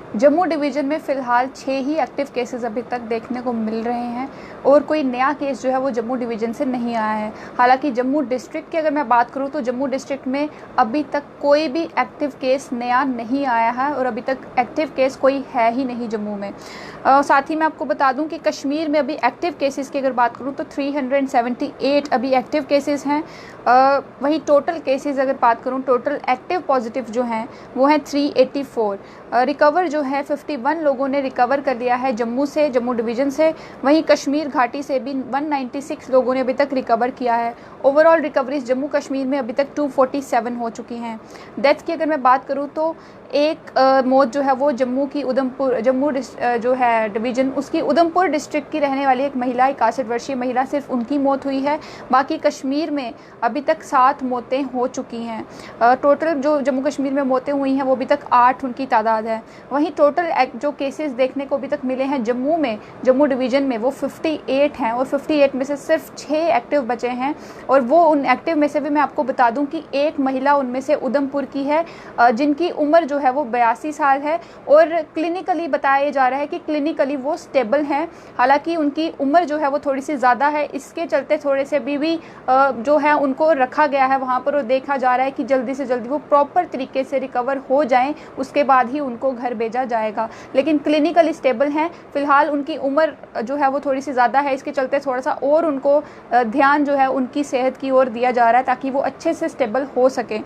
Jammu division में फ़िलहाल 6 ही active cases अभी तक देखने को मिल रहे हैं और कोई नया केस जो है वो जम्मू डिवीज़न से नहीं आया है। हालांकि जम्मू डिस्ट्रिक्ट की अगर मैं बात करूं तो जम्मू डिस्ट्रिक्ट में अभी तक कोई भी एक्टिव केस नया नहीं आया है और अभी तक एक्टिव केस कोई है ही नहीं जम्मू में। साथ ही मैं आपको बता दूं कि कश्मीर में अभी एक्टिव केसेस की अगर बात करूं तो 378 अभी एक्टिव केसेस हैं। वहीं टोटल केसेस अगर बात करूं, टोटल एक्टिव पॉजिटिव जो हैं वो हैं 384। रिकवर जो है 51 लोगों ने रिकवर कर लिया है जम्मू से, जम्मू डिवीज़न से। वहीं कश्मीर घाटी से भी 196 लोगों ने अभी तक रिकवर किया है। ओवरऑल रिकवरीज जम्मू कश्मीर में अभी तक 247 हो चुकी हैं। डेथ की अगर मैं बात करूं तो एक मौत जो है वो जम्मू की जो है डिवीज़न, उसकी उधमपुर डिस्ट्रिक्ट की रहने वाली एक महिला, 61 वर्षीय महिला, सिर्फ उनकी मौत हुई है। बाकी कश्मीर में अभी तक 7 मौतें हो चुकी हैं। टोटल जो जम्मू कश्मीर में मौतें हुई हैं वो अभी तक 8 उनकी तादाद है। वहीं टोटल जो केसेस देखने को अभी तक मिले हैं जम्मू में, जम्मू डिवीज़न में, वो 58 हैं और 58 में से सिर्फ 6 एक्टिव बचे हैं। और वो उन एक्टिव में से भी मैं आपको बता दूं कि एक महिला उनमें से उधमपुर की है, जिनकी उम्र जो है वो 82 साल है और क्लिनिकली बताया जा रहा है कि क्लिनिकली वो स्टेबल हैं। हालांकि उनकी उम्र जो है वो थोड़ी सी ज़्यादा है, इसके चलते थोड़े से भी जो है उनको रखा गया है वहाँ पर और देखा जा रहा है कि जल्दी से जल्दी वो प्रॉपर तरीके से रिकवर हो जाएं, उसके बाद ही उनको घर भेजा जाएगा। लेकिन क्लिनिकली स्टेबल हैं। फिलहाल उनकी उम्र जो है वो थोड़ी सी ज़्यादा है, इसके चलते थोड़ा सा और उनको ध्यान जो है उनकी सेहत की ओर दिया जा रहा है ताकि वो अच्छे से स्टेबल हो सके।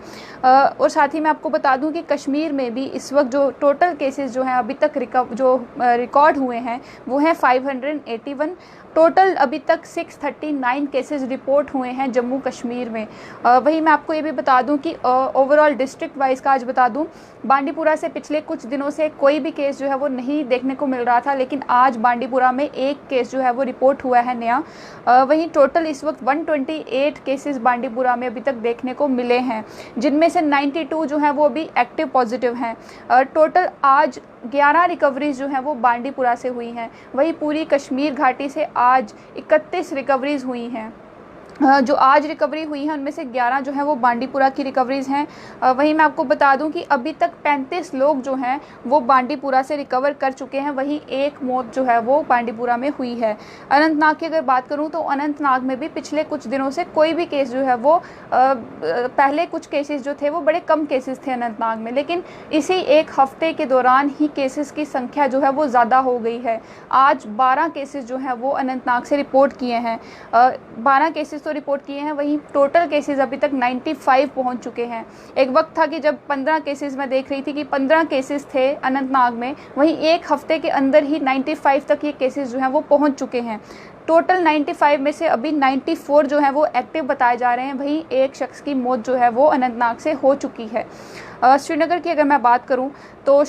और साथ ही मैं आपको बता दूं कि कश्मीर में भी इस वक्त जो टोटल केसेस जो हैं अभी तक रिकॉर्ड हुए हैं वो हैं 581। टोटल अभी तक 639 केसेस रिपोर्ट हुए हैं जम्मू कश्मीर में। वहीं मैं आपको ये भी बता दूं कि ओवरऑल डिस्ट्रिक्ट वाइज का आज बता दूं, बांडीपुरा से पिछले कुछ दिनों से कोई भी केस जो है वो नहीं देखने को मिल रहा था, लेकिन आज बांडीपुरा में एक केस जो है वो रिपोर्ट हुआ है नया। वहीं टोटल इस वक्त 128 केसेस बांडीपुरा में अभी तक देखने को मिले हैं, जिनमें से 92 जो हैं वो अभी एक्टिव पॉजिटिव हैं। टोटल आज 11 रिकवरीज जो हैं वो बांडीपुरा से हुई हैं। वहीं पूरी कश्मीर घाटी से आज 31 रिकवरीज हुई हैं। जो आज रिकवरी हुई है उनमें से 11 जो है वो बांडीपुरा की रिकवरीज हैं। वहीं मैं आपको बता दूं कि अभी तक 35 लोग जो हैं वो बांडीपुरा से रिकवर कर चुके हैं। वहीं एक मौत जो है वो बांडीपुरा में हुई है। अनंतनाग की अगर बात करूं तो अनंतनाग में भी पिछले कुछ दिनों से कोई भी केस जो है वो पहले कुछ केसेस जो थे वो बड़े कम केसेस थे अनंतनाग में, लेकिन इसी एक हफ्ते के दौरान ही केसेस की संख्या जो है वो ज़्यादा हो गई है। आज 12 केसेस जो हैं वो अनंतनाग से रिपोर्ट किए हैं। 12 केसेस तो रिपोर्ट किए हैं, वहीं टोटल केसेस अभी तक 95 पहुंच चुके हैं। एक वक्त था कि जब 15 केसेस मैं देख रही थी कि 15 केसेस थे अनंतनाग में, वहीं एक हफ्ते के अंदर ही 95 तक ये केसेस जो हैं वो पहुंच चुके हैं। टोटल 95 में से अभी 94 जो हैं वो एक्टिव बताए जा रहे हैं। वहीं एक शख्स की मौत जो है वो अनंतनाग से हो चुकी है। श्रीनगर की अगर मैं बात करूं तो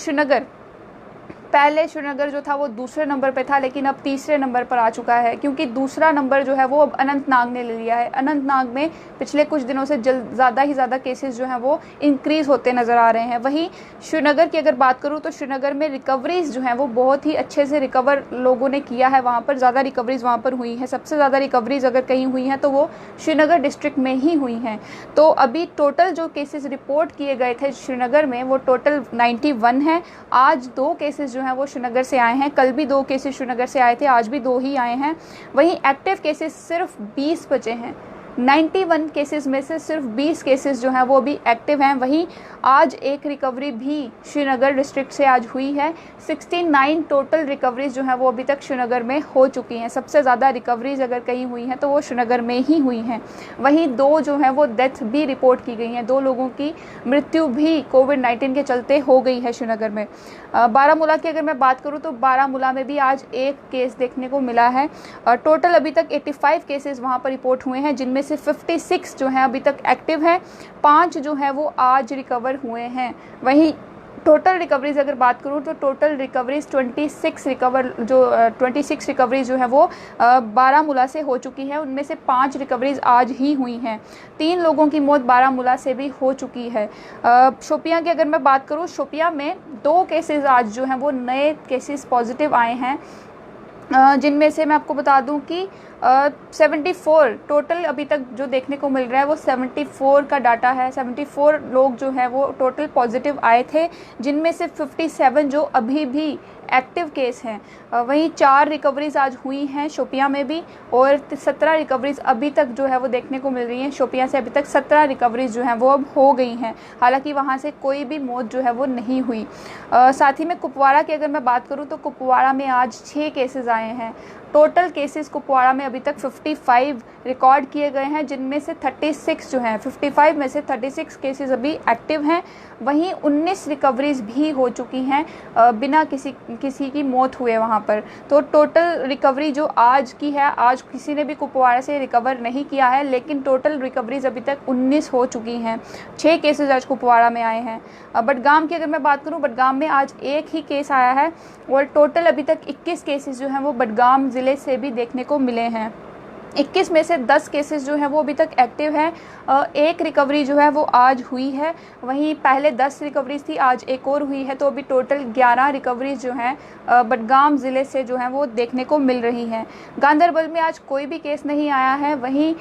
पहले श्रीनगर जो था वो दूसरे नंबर पे था, लेकिन अब तीसरे नंबर पर आ चुका है, क्योंकि दूसरा नंबर जो है वो अब अनंतनाग ने ले लिया है। अनंतनाग में पिछले कुछ दिनों से ज़्यादा ही ज़्यादा केसेस जो हैं वो इंक्रीज़ होते नज़र आ रहे हैं। वहीं श्रीनगर की अगर बात करूँ तो श्रीनगर में रिकवरीज जो हैं वो बहुत ही अच्छे से रिकवर लोगों ने किया है। वहाँ पर ज़्यादा रिकवरीज वहाँ पर हुई हैं। सबसे ज़्यादा रिकवरीज अगर कहीं हुई हैं तो वो श्रीनगर डिस्ट्रिक्ट में ही हुई हैं। तो अभी टोटल जो केसेस रिपोर्ट किए गए थे श्रीनगर में वो टोटल 91 हैं। आज 2 केसेस जो हैं वो श्रीनगर से आए हैं। कल भी 2 केसेस श्रीनगर से आए थे, आज भी 2 ही आए हैं। वहीं एक्टिव केसेस सिर्फ 20 बचे हैं। 91 केसेस में से सिर्फ 20 केसेस जो हैं वो अभी एक्टिव हैं। वहीं आज एक रिकवरी भी श्रीनगर डिस्ट्रिक्ट से आज हुई है। 69 टोटल रिकवरीज जो हैं वो अभी तक श्रीनगर में हो चुकी हैं। सबसे ज़्यादा रिकवरीज अगर कहीं हुई हैं तो वो श्रीनगर में ही हुई हैं। वहीं 2 जो हैं वो डेथ भी रिपोर्ट की गई हैं। 2 लोगों की मृत्यु भी कोविड-19 के चलते हो गई है श्रीनगर में। बारामूला की अगर मैं बात करूँ तो बारामूला में भी आज एक केस देखने को मिला है। टोटल अभी तक 85 केसेस वहाँ पर रिपोर्ट हुए हैं, जिनमें से 56 जो हैं अभी तक एक्टिव हैं। 5 जो हैं वो आज रिकवर हुए हैं। वहीं टोटल रिकवरीज अगर बात करूँ तो टोटल रिकवरीज 26 रिकवरीज जो है वो बारामूला से हो चुकी है। उनमें से 5 रिकवरीज आज ही हुई हैं। 3 लोगों की मौत बारामूला से भी हो चुकी है। शोपियां की अगर मैं बात करूँ, शोपियां में 2 केसेस आज जो हैं वो नए केसेस पॉजिटिव आए हैं। जिनमें से मैं आपको बता दूं कि 74 टोटल अभी तक जो देखने को मिल रहा है वो 74 का डाटा है। 74 लोग जो हैं वो टोटल पॉजिटिव आए थे, जिनमें से 57 जो अभी भी एक्टिव केस हैं। वहीं 4 रिकवरीज आज हुई हैं शोपियां में भी, और 17 रिकवरीज अभी तक जो है वो देखने को मिल रही हैं। शोपियां से अभी तक 17 रिकवरीज जो हैं वो अब हो गई हैं, हालांकि वहां से कोई भी मौत जो है वो नहीं हुई। साथ ही में कुपवाड़ा की अगर मैं बात करूं तो कुपवाड़ा में आज 6 केसेस आए हैं। टोटल केसेस कुपवाड़ा में अभी तक 55 रिकॉर्ड किए गए हैं, जिनमें से 36 जो हैं, 55 में से 36 केसेस अभी एक्टिव हैं। वहीं 19 रिकवरीज भी हो चुकी हैं बिना किसी की मौत हुए वहां पर। तो टोटल रिकवरी जो आज की है, आज किसी ने भी कुपवाड़ा से रिकवर नहीं किया है, लेकिन टोटल रिकवरीज अभी तक 19 हो चुकी हैं। 6 केसेस आज कुपवाड़ा में आए हैं। बडगाम की अगर मैं बात करूं, बडगाम में आज एक ही केस आया है, और टोटल अभी तक 21 केसेस जो हैं वो बडगाम ज़िले से भी देखने को मिले हैं। 21 में से 10 केसेस जो हैं वो अभी तक एक्टिव हैं। एक रिकवरी जो है वो आज हुई है, वहीं पहले 10 रिकवरीज थी, आज एक और हुई है। तो अभी टोटल 11 रिकवरीज जो हैं बडगाम ज़िले से जो हैं वो देखने को मिल रही हैं। गांदरबल में आज कोई भी केस नहीं आया है, वहीं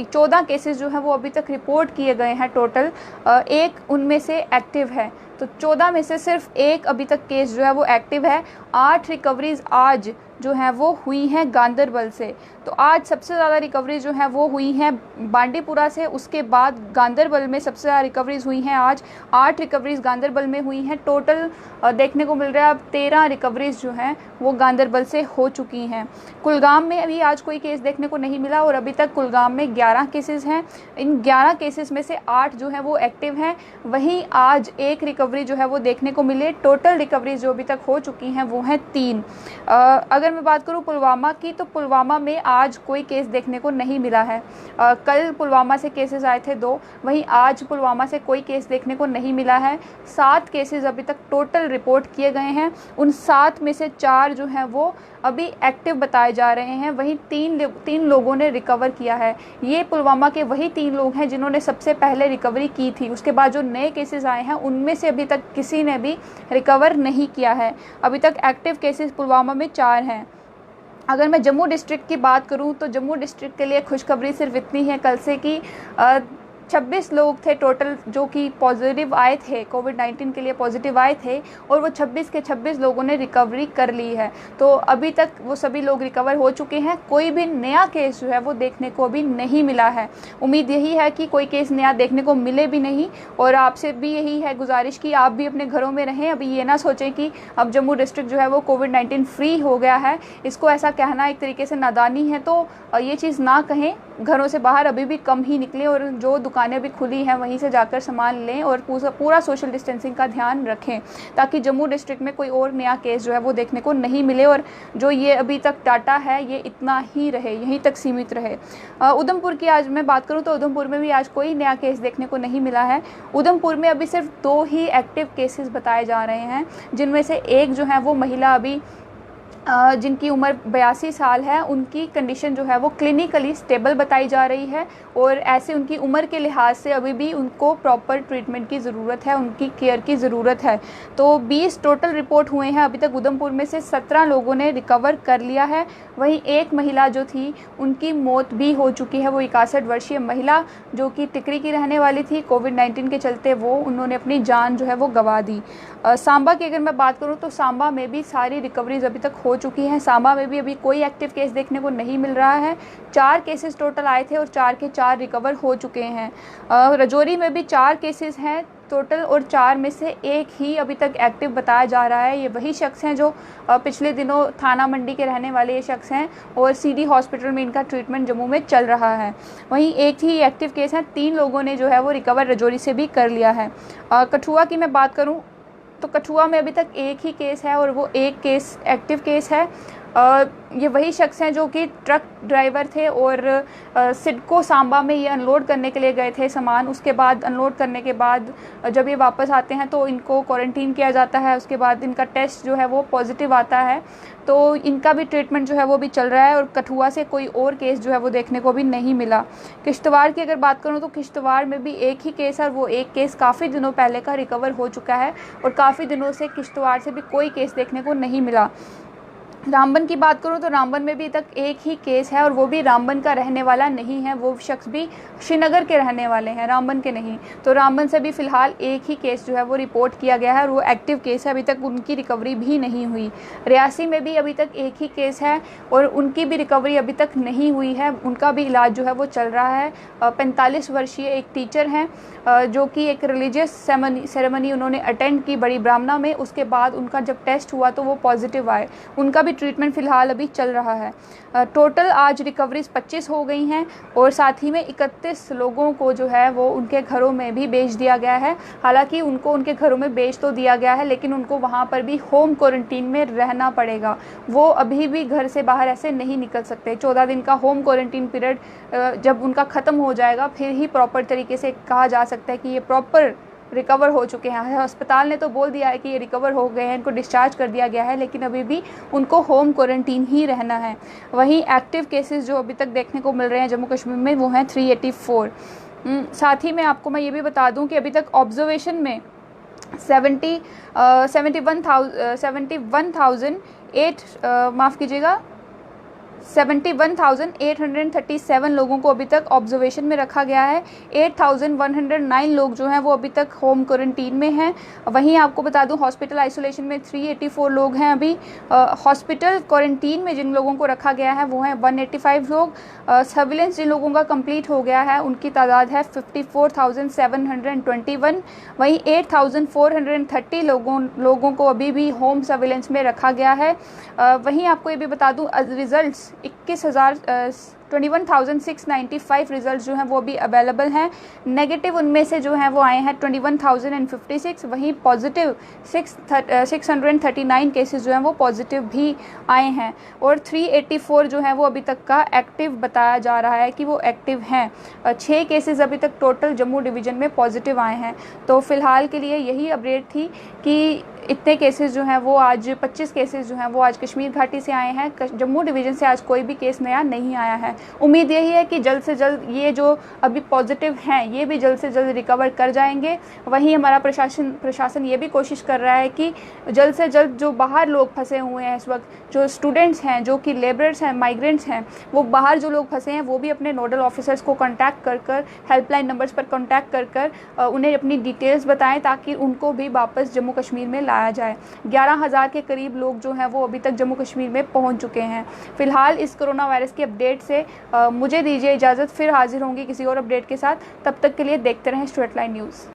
14 केसेस जो हैं वो अभी तक रिपोर्ट किए गए हैं टोटल। एक उनमें से एक्टिव है, तो 14 में से सिर्फ एक अभी तक केस जो है वो एक्टिव है। 8 रिकवरीज आज जो हैं वो हुई हैं गांदरबल से। तो आज सबसे ज़्यादा रिकवरी जो है वो हुई हैं बांडीपुरा से, उसके बाद गांदरबल में सबसे ज़्यादा रिकवरीज हुई हैं। आज 8 रिकवरीज गांदरबल में हुई हैं। टोटल देखने को मिल रहा है अब 13 रिकवरीज जो हैं वो गांदरबल से हो चुकी हैं। कुलगाम में अभी आज कोई केस देखने को नहीं मिला, और अभी तक कुलगाम में 11 केसेस हैं। इन 11 केसेस में से 8 जो हैं वो एक्टिव हैं। वहीं आज एक रिकवरी जो है वो देखने को मिले। टोटल रिकवरीज जो अभी तक हो चुकी हैं वो हैं 3। अगर मैं बात करूं पुलवामा की, तो पुलवामा में आज कोई केस देखने को नहीं मिला है। कल पुलवामा से केसेस आए थे 2, वहीं आज पुलवामा से कोई केस देखने को नहीं मिला है। 7 केसेस अभी तक टोटल रिपोर्ट किए गए हैं। उन 7 में से 4 जो हैं वो अभी एक्टिव बताए जा रहे हैं, वहीं 3 लोगों ने रिकवर किया है। ये पुलवामा के वही 3 लोग हैं जिन्होंने सबसे पहले रिकवरी की थी। उसके बाद जो नए केसेस आए हैं उनमें से अभी तक किसी ने भी रिकवर नहीं किया है। अभी तक एक्टिव केसेस पुलवामा में 4 हैं। अगर मैं जम्मू डिस्ट्रिक्ट की बात करूं तो जम्मू डिस्ट्रिक्ट के लिए खुशखबरी सिर्फ इतनी है कल से कि 26 लोग थे टोटल जो कि पॉजिटिव आए थे, कोविड-19 के लिए पॉजिटिव आए थे, और वो 26 के 26 लोगों ने रिकवरी कर ली है। तो अभी तक वो सभी लोग रिकवर हो चुके हैं। कोई भी नया केस जो है वो देखने को अभी नहीं मिला है। उम्मीद यही है कि कोई केस नया देखने को मिले भी नहीं, और आपसे भी यही है गुजारिश कि आप भी अपने घरों में रहें। अभी ये ना सोचें कि अब जम्मू डिस्ट्रिक्ट जो है वो कोविड-19 फ्री हो गया है। इसको ऐसा कहना एक तरीके से नादानी है, तो ये चीज़ ना कहें। घरों से बाहर अभी भी कम ही निकलें, और जो दुकानें भी खुली हैं वहीं से जाकर सामान लें, और पूरा सोशल डिस्टेंसिंग का ध्यान रखें, ताकि जम्मू डिस्ट्रिक्ट में कोई और नया केस जो है वो देखने को नहीं मिले, और जो ये अभी तक डाटा है ये इतना ही रहे, यहीं तक सीमित रहे। उधमपुर की आज मैं बात करूं तो उधमपुर में भी आज कोई नया केस देखने को नहीं मिला है। उधमपुर में अभी सिर्फ 2 ही एक्टिव केसेस बताए जा रहे हैं, जिनमें से एक जो है वो महिला अभी जिनकी उम्र 82 साल है, उनकी कंडीशन जो है वो क्लिनिकली स्टेबल बताई जा रही है, और ऐसे उनकी उम्र के लिहाज से अभी भी उनको प्रॉपर ट्रीटमेंट की ज़रूरत है, उनकी केयर की ज़रूरत है। तो 20 टोटल रिपोर्ट हुए हैं अभी तक उधमपुर में से। 17 लोगों ने रिकवर कर लिया है। वहीं एक महिला जो थी उनकी मौत भी हो चुकी है। वो 61 वर्षीय महिला जो कि टिकरी की रहने वाली थी, कोविड-19 के चलते उन्होंने अपनी जान जो है वो गंवा दी। सांबा की अगर मैं बात करूं तो सांबा में भी सारी रिकवरीज अभी तक हो चुकी हैं। सांबा में भी अभी कोई एक्टिव केस देखने को नहीं मिल रहा है। 4 केसेस टोटल आए थे और 4 के 4 रिकवर हो चुके हैं। राजौरी में भी 4 केसेस हैं टोटल, और 4 में से एक ही अभी तक एक्टिव बताया जा रहा है। ये वही शख्स हैं जो पिछले दिनों थाना मंडी के रहने वाले ये शख्स हैं, और सीडी हॉस्पिटल में इनका ट्रीटमेंट जम्मू में चल रहा है। वहीं एक ही एक्टिव केस है। 3 लोगों ने जो है वो रिकवर राजौरी से भी कर लिया है। कठुआ की मैं बात करूँ तो कठुआ में अभी तक एक ही केस है, और वो एक केस एक्टिव केस है। ये वही शख्स हैं जो कि ट्रक ड्राइवर थे, और सिडको सांबा में ये अनलोड करने के लिए गए थे सामान। उसके बाद अनलोड करने के बाद जब ये वापस आते हैं तो इनको क्वारंटीन किया जाता है। उसके बाद इनका टेस्ट जो है वो पॉजिटिव आता है, तो इनका भी ट्रीटमेंट जो है वो भी चल रहा है। और कठुआ से कोई और केस जो है वो देखने को भी नहीं मिला। किश्तवाड़ की अगर बात करूँ तो किश्तवाड़ में भी एक ही केस है, और वो एक केस काफ़ी दिनों पहले का रिकवर हो चुका है, और काफ़ी दिनों से किश्तवाड़ से भी कोई केस देखने को नहीं मिला। रामबन की बात करूं तो रामबन में भी अभी तक एक ही केस है और वो भी रामबन का रहने वाला नहीं है, वो शख्स भी श्रीनगर के रहने वाले हैं, रामबन के नहीं। तो रामबन से भी फ़िलहाल एक ही केस जो है वो रिपोर्ट किया गया है और वो एक्टिव केस है, अभी तक उनकी रिकवरी भी नहीं हुई। रियासी में भी अभी तक एक ही केस है और उनकी भी रिकवरी अभी तक नहीं हुई है, उनका भी इलाज जो है वो चल रहा है। 45 वर्षीय एक टीचर हैं जो कि एक रिलीजियस सेरेमनी उन्होंने अटेंड की बड़ी ब्राह्मणा में, उसके बाद उनका जब टेस्ट हुआ तो वो पॉजिटिव आए, उनका भी ट्रीटमेंट फ़िलहाल अभी चल रहा है। टोटल आज रिकवरीज 25 हो गई हैं और साथ ही में 31 लोगों को जो है वो उनके घरों में भी भेज दिया गया है। हालांकि उनको उनके घरों में भेज तो दिया गया है लेकिन उनको वहाँ पर भी होम क्वारंटीन में रहना पड़ेगा, वो अभी भी घर से बाहर ऐसे नहीं निकल सकते। 14 दिन का होम क्वारंटीन पीरियड जब उनका ख़त्म हो जाएगा फिर ही प्रॉपर तरीके से कहा जा सकता है कि ये प्रॉपर रिकवर हो चुके हैं। अस्पताल ने तो बोल दिया है कि ये रिकवर हो गए हैं, इनको डिस्चार्ज कर दिया गया है, लेकिन अभी भी उनको होम क्वारंटीन ही रहना है। वहीं एक्टिव केसेस जो अभी तक देखने को मिल रहे हैं जम्मू कश्मीर में वो हैं 384। साथ ही में आपको मैं ये भी बता दूं कि अभी तक ऑब्जर्वेशन में 71,837 लोगों को अभी तक ऑब्जर्वेशन में रखा गया है। 8,109 लोग जो हैं वो अभी तक होम क्वारंटीन में हैं। वहीं आपको बता दूं हॉस्पिटल आइसोलेशन में 384 लोग हैं। अभी हॉस्पिटल क्वारंटीन में जिन लोगों को रखा गया है वो हैं 185 लोग। सर्विलेंस जिन लोगों का कंप्लीट हो गया है उनकी तादाद है 54,721। वहीं 8,430 लोगों को अभी भी होम सर्विलेंस में रखा गया है। वहीं आपको ये भी बता दूं रिजल्ट्स 21,695 रिजल्ट जो हैं वो भी अवेलेबल हैं। नेगेटिव उनमें से जो हैं वो आए हैं 21,056। वहीं पॉजिटिव 639 केसेस जो हैं वो पॉजिटिव भी आए हैं और 384 जो हैं वो अभी तक का एक्टिव बताया जा रहा है कि वो एक्टिव हैं। 6 केसेस अभी तक टोटल जम्मू डिवीज़न में पॉजिटिव आए हैं। तो फ़िलहाल के लिए यही अपडेट थी कि इतने केसेस जो हैं वो आज 25 केसेस जो हैं वो आज कश्मीर घाटी से आए हैं। जम्मू डिवीज़न से आज कोई भी केस नया नहीं आया है। उम्मीद यही है कि जल्द से जल्द ये जो अभी पॉजिटिव हैं ये भी जल्द से जल्द रिकवर कर जाएंगे। वहीं हमारा प्रशासन ये भी कोशिश कर रहा है कि जल्द से जल्द जो बाहर लोग फंसे हुए हैं इस वक्त, जो स्टूडेंट्स हैं, जो कि लेबरर्स हैं, माइग्रेंट्स हैं, वो बाहर जो लोग फंसे हैं वो भी अपने नोडल ऑफिसर्स को कॉन्टैक्ट कर हेल्पलाइन नंबर्स पर कॉन्टैक्ट कर उन्हें अपनी डिटेल्स बताएं ताकि उनको भी वापस जम्मू कश्मीर में लाया जाए। 11,000 के करीब लोग जो हैं वो अभी तक जम्मू कश्मीर में पहुंच चुके हैं। फिलहाल इस कोरोना वायरस की अपडेट से मुझे दीजिए इजाज़त, फिर हाजिर होंगी किसी और अपडेट के साथ। तब तक के लिए देखते रहें स्ट्रेट लाइन न्यूज़।